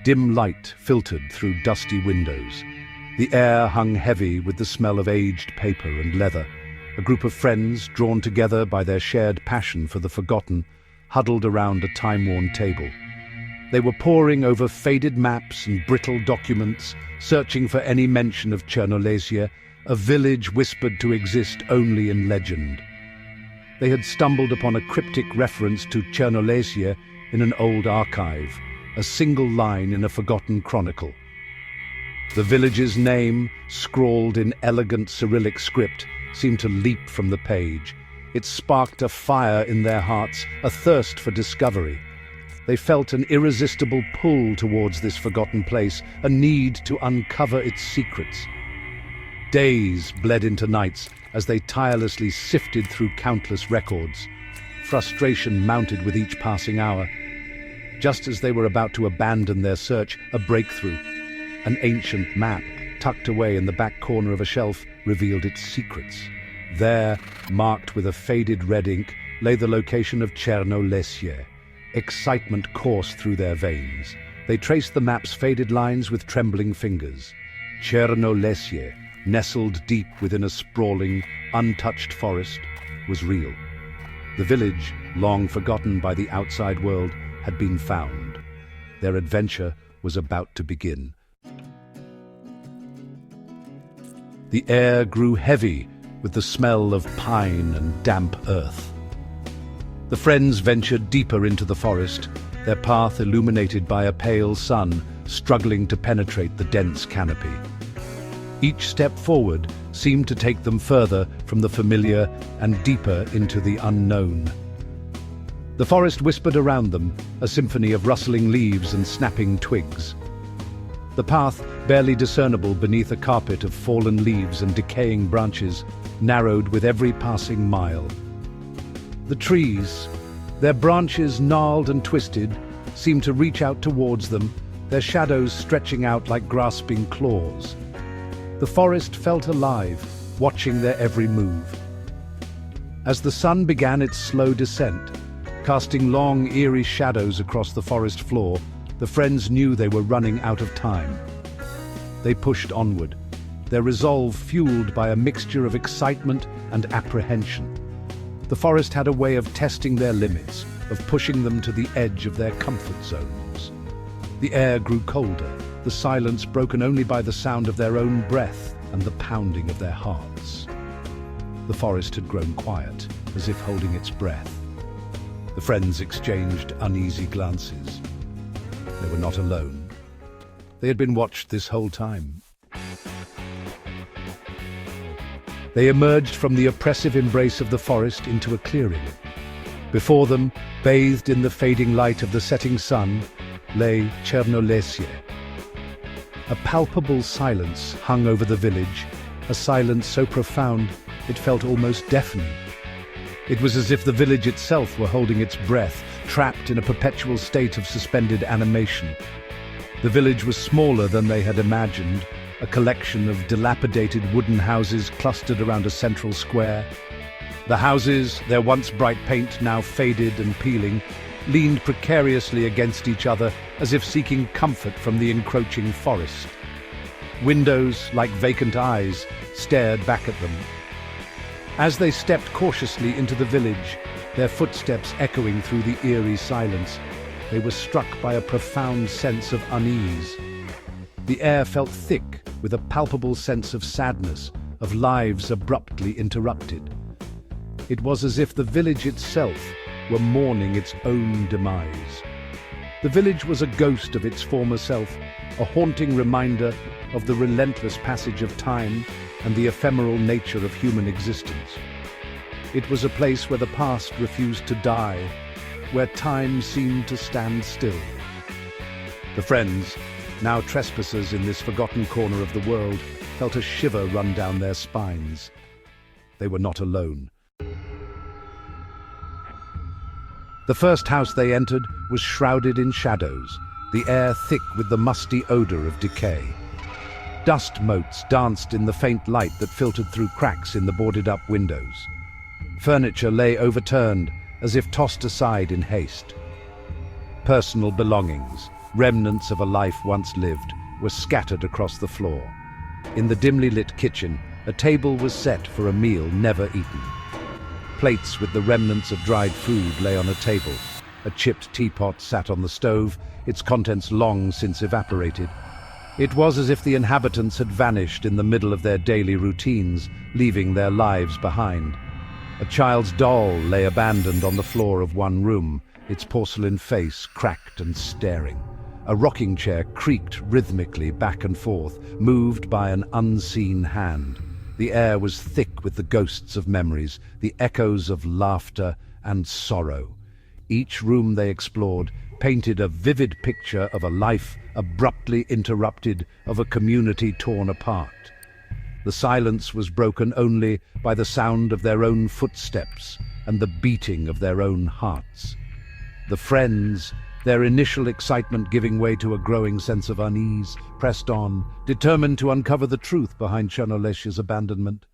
Dim light filtered through dusty windows. The air hung heavy with the smell of aged paper and leather. A group of friends, drawn together by their shared passion for the forgotten, huddled around a time-worn table. They were poring over faded maps and brittle documents, searching for any mention of Чернолесье, a village whispered to exist only in legend. They had stumbled upon a cryptic reference to Чернолесье in an old archive, a single line in a forgotten chronicle. The village's name, scrawled in elegant Cyrillic script, seemed to leap from the page. It sparked a fire in their hearts, a thirst for discovery. They felt an irresistible pull towards this forgotten place, a need to uncover its secrets. Days bled into nights as they tirelessly sifted through countless records. Frustration mounted with each passing hour. Just as they were about to abandon their search, a breakthrough. An ancient map, tucked away in the back corner of a shelf, revealed its secrets. There, marked with a faded red ink, lay the location of Чернолесье. Excitement coursed through their veins. They traced the map's faded lines with trembling fingers. Чернолесье, nestled deep within a sprawling, untouched forest, was real. The village, long forgotten by the outside world, had been found. Their adventure was about to begin. The air grew heavy with the smell of pine and damp earth. The friends ventured deeper into the forest, their path illuminated by a pale sun struggling to penetrate the dense canopy. Each step forward seemed to take them further from the familiar and deeper into the unknown. The forest whispered around them, a symphony of rustling leaves and snapping twigs. The path, barely discernible beneath a carpet of fallen leaves and decaying branches, narrowed with every passing mile. The trees, their branches gnarled and twisted, seemed to reach out towards them, their shadows stretching out like grasping claws. The forest felt alive, watching their every move. As the sun began its slow descent, casting long, eerie shadows across the forest floor, the friends knew they were running out of time. They pushed onward, their resolve fueled by a mixture of excitement and apprehension. The forest had a way of testing their limits, of pushing them to the edge of their comfort zones. The air grew colder, the silence broken only by the sound of their own breath and the pounding of their hearts. The forest had grown quiet, as if holding its breath. The friends exchanged uneasy glances. They were not alone. They had been watched this whole time. They emerged from the oppressive embrace of the forest into a clearing. Before them, bathed in the fading light of the setting sun, lay Чернолесье. A palpable silence hung over the village, a silence so profound it felt almost deafening. It was as if the village itself were holding its breath, trapped in a perpetual state of suspended animation. The village was smaller than they had imagined, a collection of dilapidated wooden houses clustered around a central square. The houses, their once bright paint now faded and peeling, leaned precariously against each other as if seeking comfort from the encroaching forest. Windows, like vacant eyes, stared back at them. As they stepped cautiously into the village, their footsteps echoing through the eerie silence, they were struck by a profound sense of unease. The air felt thick with a palpable sense of sadness, of lives abruptly interrupted. It was as if the village itself were mourning its own demise. The village was a ghost of its former self, a haunting reminder of the relentless passage of time and the ephemeral nature of human existence. It was a place where the past refused to die, where time seemed to stand still. The friends, now trespassers in this forgotten corner of the world, felt a shiver run down their spines. They were not alone. The first house they entered was shrouded in shadows, the air thick with the musty odor of decay. Dust motes danced in the faint light that filtered through cracks in the boarded-up windows. Furniture lay overturned, as if tossed aside in haste. Personal belongings, Remnants of a life once lived were scattered across the floor. In the dimly lit kitchen, a table was set for a meal never eaten. Plates with the remnants of dried food lay on a table. A chipped teapot sat on the stove, its contents long since evaporated. It was as if the inhabitants had vanished in the middle of their daily routines, leaving their lives behind. A child's doll lay abandoned on the floor of one room, its porcelain face cracked and staring. A rocking chair creaked rhythmically back and forth, moved by an unseen hand. The air was thick with the ghosts of memories, the echoes of laughter and sorrow. Each room they explored painted a vivid picture of a life abruptly interrupted, of a community torn apart. The silence was broken only by the sound of their own footsteps and the beating of their own hearts. The friends, their initial excitement giving way to a growing sense of unease, pressed on, determined to uncover the truth behind Чернолесье's abandonment.